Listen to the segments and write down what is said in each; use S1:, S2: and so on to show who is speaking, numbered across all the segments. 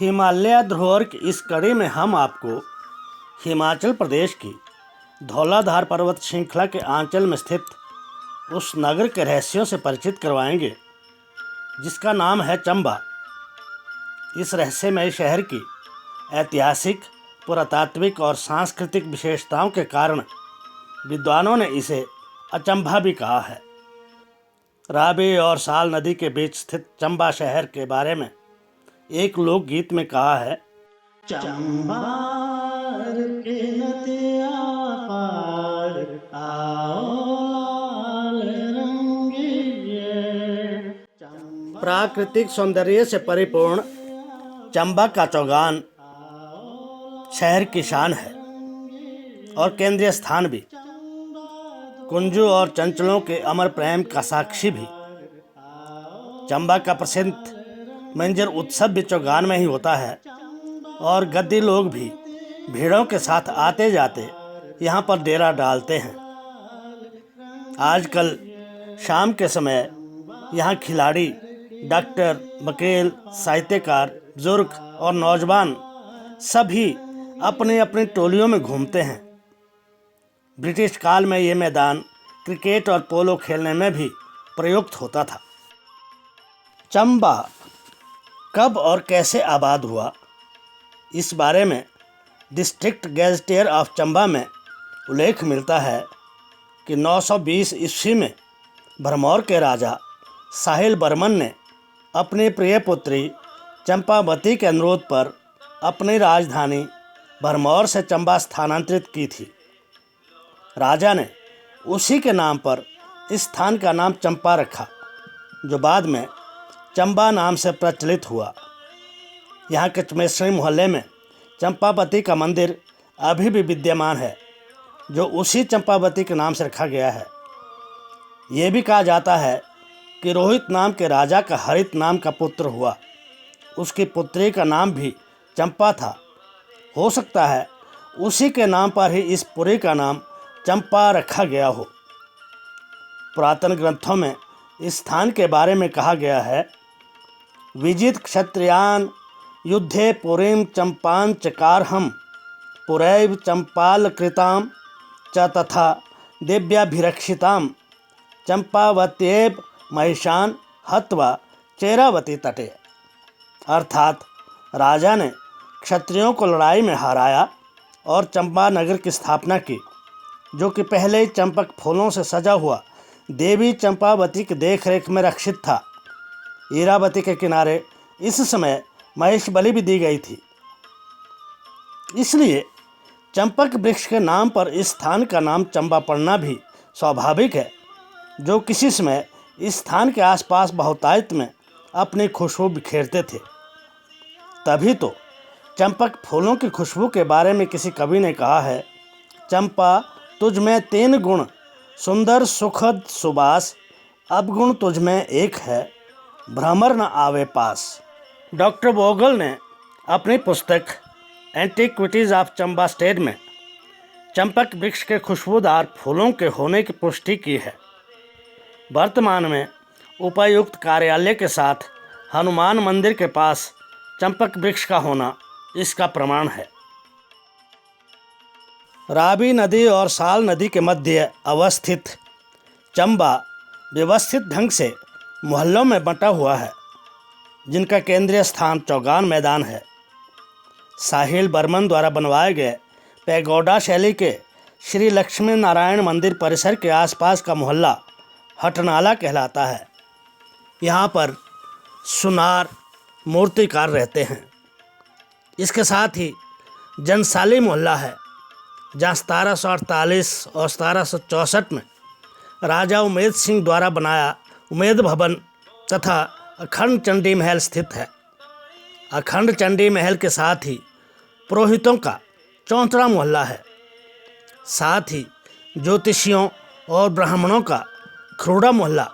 S1: हिमालय धरोहर की इस कड़ी में हम आपको हिमाचल प्रदेश की धौलाधार पर्वत श्रृंखला के आंचल में स्थित उस नगर के रहस्यों से परिचित करवाएंगे जिसका नाम है चंबा। इस रहस्यमय शहर की ऐतिहासिक, पुरातात्विक और सांस्कृतिक विशेषताओं के कारण विद्वानों ने इसे अचंभा भी कहा है। रावी और साल नदी के बीच स्थित चंबा शहर के बारे में एक लोकगीत में कहा है, चंबार के नदिया पार आओ लाल रंगीए। प्राकृतिक सौंदर्य से परिपूर्ण चंबा का चौगान शहर की शान है और केंद्रीय स्थान भी, कुंजों और चंचलों के अमर प्रेम का साक्षी भी। चंबा का प्रसिद्ध मंजर उत्सव भी चौगान में ही होता है और गद्दी लोग भी भीड़ों के साथ आते जाते यहाँ पर डेरा डालते हैं। आजकल शाम के समय यहाँ खिलाड़ी, डॉक्टर, वकील, साहित्यकार, बुजुर्ग और नौजवान सभी अपनी अपनी टोलियों में घूमते हैं। ब्रिटिश काल में ये मैदान क्रिकेट और पोलो खेलने में भी प्रयुक्त होता था। चंबा कब और कैसे आबाद हुआ, इस बारे में डिस्ट्रिक्ट गैजेटियर ऑफ चंबा में उल्लेख मिलता है कि 920 ईस्वी में भरमौर के राजा साहिल बर्मन ने अपनी प्रिय पुत्री चंपावती के अनुरोध पर अपनी राजधानी भरमौर से चंबा स्थानांतरित की थी। राजा ने उसी के नाम पर इस स्थान का नाम चंपा रखा, जो बाद में चंबा नाम से प्रचलित हुआ। यहाँ के चमेसरी मोहल्ले में चंपावती का मंदिर अभी भी विद्यमान है, जो उसी चंपावती के नाम से रखा गया है। ये भी कहा जाता है कि रोहित नाम के राजा का हरित नाम का पुत्र हुआ, उसकी पुत्री का नाम भी चंपा था। हो सकता है उसी के नाम पर ही इस पुरी का नाम चंपा रखा गया हो। पुरातन ग्रंथों में इस स्थान के बारे में कहा गया है, विजित क्षत्रियान युद्धे पुरीम चंपान चकारहम पुरैव चंपाल कृताम च तथा दिव्याभिरक्षिताम चंपावत्येव महिषान हत्वा चेरावती तटे। अर्थात राजा ने क्षत्रियों को लड़ाई में हराया और चंपा नगर की स्थापना की, जो कि पहले ही चंपक फूलों से सजा हुआ देवी चंपावती की देखरेख में रक्षित था। इरावती के किनारे इस समय महेश बलि भी दी गई थी। इसलिए चंपक वृक्ष के नाम पर इस स्थान का नाम चंबा पड़ना भी स्वाभाविक है, जो किसी समय इस स्थान के आसपास बहुतायत में अपनी खुशबू बिखेरते थे। तभी तो चंपक फूलों की खुशबू के बारे में किसी कवि ने कहा है, चंपा तुझ में 3 गुण, सुंदर सुखद सुबास, अब गुण तुझ में एक है, भ्रमर न आवे पास। डॉक्टर बोगल ने अपनी पुस्तक एंटीक्विटीज़ ऑफ चंबा स्टेट में चंपक वृक्ष के खुशबूदार फूलों के होने की पुष्टि की है। वर्तमान में उपायुक्त कार्यालय के साथ हनुमान मंदिर के पास चंपक वृक्ष का होना इसका प्रमाण है। रावी नदी और साल नदी के मध्य अवस्थित चंबा व्यवस्थित ढंग से मोहल्लों में बंटा हुआ है, जिनका केंद्रीय स्थान चौगान मैदान है। साहिल बर्मन द्वारा बनवाए गए पैगोडा शैली के श्री लक्ष्मी नारायण मंदिर परिसर के आसपास का मोहल्ला हटनाला कहलाता है। यहाँ पर सुनार मूर्तिकार रहते हैं। इसके साथ ही जनसाली मोहल्ला है, जहाँ 1748 और 1764 में राजा उमेद सिंह द्वारा बनाया उमेद भवन तथा अखंड चंडी महल स्थित है। अखंड चंडी महल के साथ ही पुरोहितों का चौंतरा मोहल्ला है। साथ ही ज्योतिषियों और ब्राह्मणों का खरोड़ा मोहल्ला,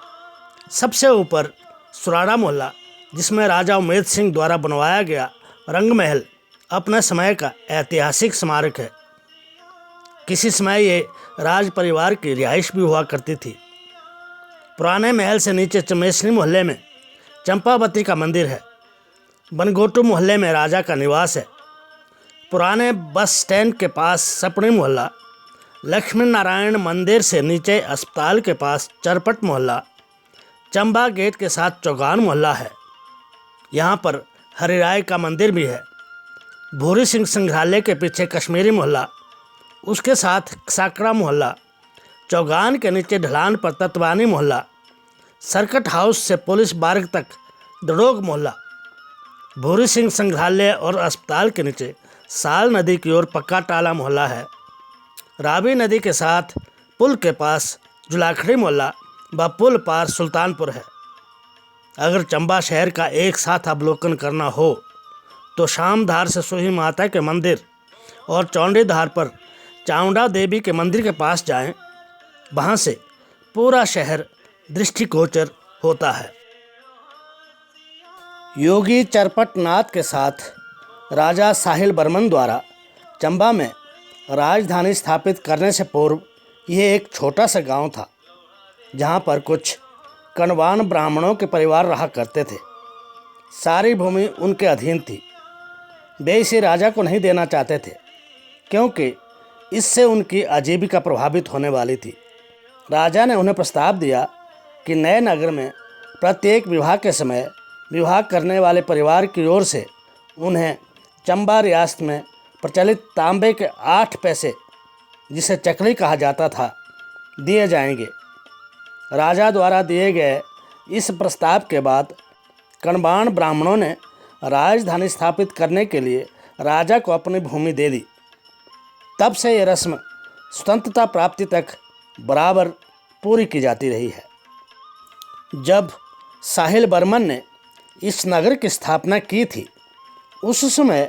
S1: सबसे ऊपर सुराड़ा मोहल्ला, जिसमें राजा उमेद सिंह द्वारा बनवाया गया रंग महल अपने समय का ऐतिहासिक स्मारक है। किसी समय ये राज परिवार की रिहाइश भी हुआ करती थी। पुराने महल से नीचे चमेसनी मोहल्ले में चंपावती का मंदिर है। बनगोटू मोहल्ले में राजा का निवास है। पुराने बस स्टैंड के पास सपनी मोहल्ला, लक्ष्मी नारायण मंदिर से नीचे अस्पताल के पास चरपट मोहल्ला, चंबा गेट के साथ चौगान मोहल्ला है। यहाँ पर हरिराय का मंदिर भी है। भूरी सिंह संग्रहालय के पीछे कश्मीरी मोहल्ला, उसके साथ साकड़ा मोहल्ला, चौगान के नीचे ढलान पर तत्वानी मोहल्ला, सर्किट हाउस से पुलिस बार्ग तक दड़ोग मोहल्ला, भूरी सिंह संग्रहालय और अस्पताल के नीचे साल नदी की ओर पक्का टाला मोहल्ला है। रावी नदी के साथ पुल के पास जुलाखड़ी मोहल्ला व पुल पार सुल्तानपुर है। अगर चंबा शहर का एक साथ अवलोकन करना हो तो शामधार से सोही माता के मंदिर और चौंडीधार पर चामुंडा देवी के मंदिर के पास जाएं। वहाँ से पूरा शहर दृष्टिगोचर होता है। योगी चरपट नाथ के साथ राजा साहिल बर्मन द्वारा चंबा में राजधानी स्थापित करने से पूर्व यह एक छोटा सा गांव था, जहां पर कुछ कणवान ब्राह्मणों के परिवार रहा करते थे। सारी भूमि उनके अधीन थी। वे इसे राजा को नहीं देना चाहते थे, क्योंकि इससे उनकी आजीविका प्रभावित होने वाली थी। राजा ने उन्हें प्रस्ताव दिया कि नए नगर में प्रत्येक विवाह के समय विवाह करने वाले परिवार की ओर से उन्हें चंबा रियासत में प्रचलित तांबे के 8 पैसे, जिसे चकली कहा जाता था, दिए जाएंगे। राजा द्वारा दिए गए इस प्रस्ताव के बाद कणवान ब्राह्मणों ने राजधानी स्थापित करने के लिए राजा को अपनी भूमि दे दी। तब से यह रस्म स्वतंत्रता प्राप्ति तक बराबर पूरी की जाती रही है। जब साहिल बर्मन ने इस नगर की स्थापना की थी, उस समय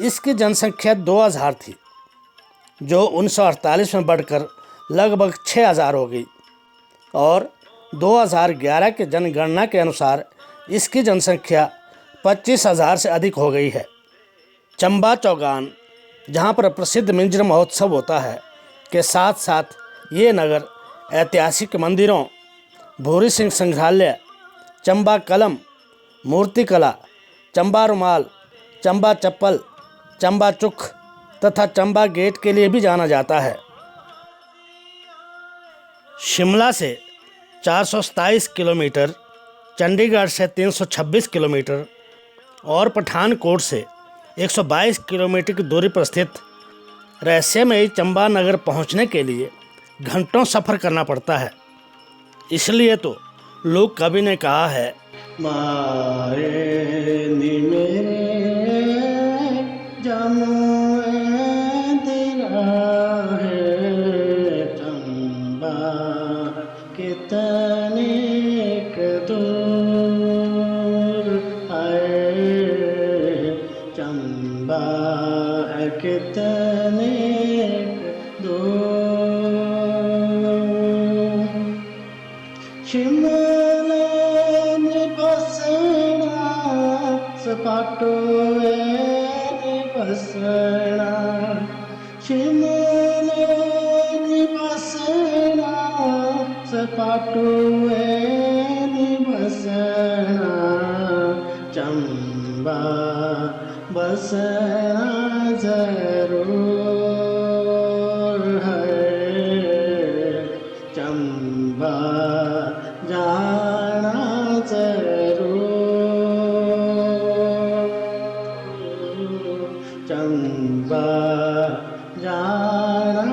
S1: इसकी जनसंख्या 2000 थी, जो 1948 में बढ़कर लगभग 6000 हो गई और 2011 के जनगणना के अनुसार इसकी जनसंख्या 25000 से अधिक हो गई है। चंबा चौगान, जहाँ पर प्रसिद्ध मिंजर महोत्सव होता है, के साथ साथ ये नगर ऐतिहासिक मंदिरों, भूरी सिंह संग्रहालय, चंबा कलम, मूर्ति कला, चंबा रुमाल, चंबा चप्पल, चंबा चुख तथा चंबा गेट के लिए भी जाना जाता है। शिमला से 427 किलोमीटर, चंडीगढ़ से 326 किलोमीटर और पठानकोट से 122 किलोमीटर की दूरी पर स्थित रहस्यमयी चंबा नगर पहुंचने के लिए घंटों सफ़र करना पड़ता है। इसलिए तो लोक कवि ने कहा है, मारे नी मेरे जमुए दिला है चंबा कितने दूर है, चंबा कितने दूर। शिमला बसना सपाटोए बसना, शिमला बसना सपाटोए बसना, चंबा बसना जरूर है, चंबा जाना जरूर, चंबा जाना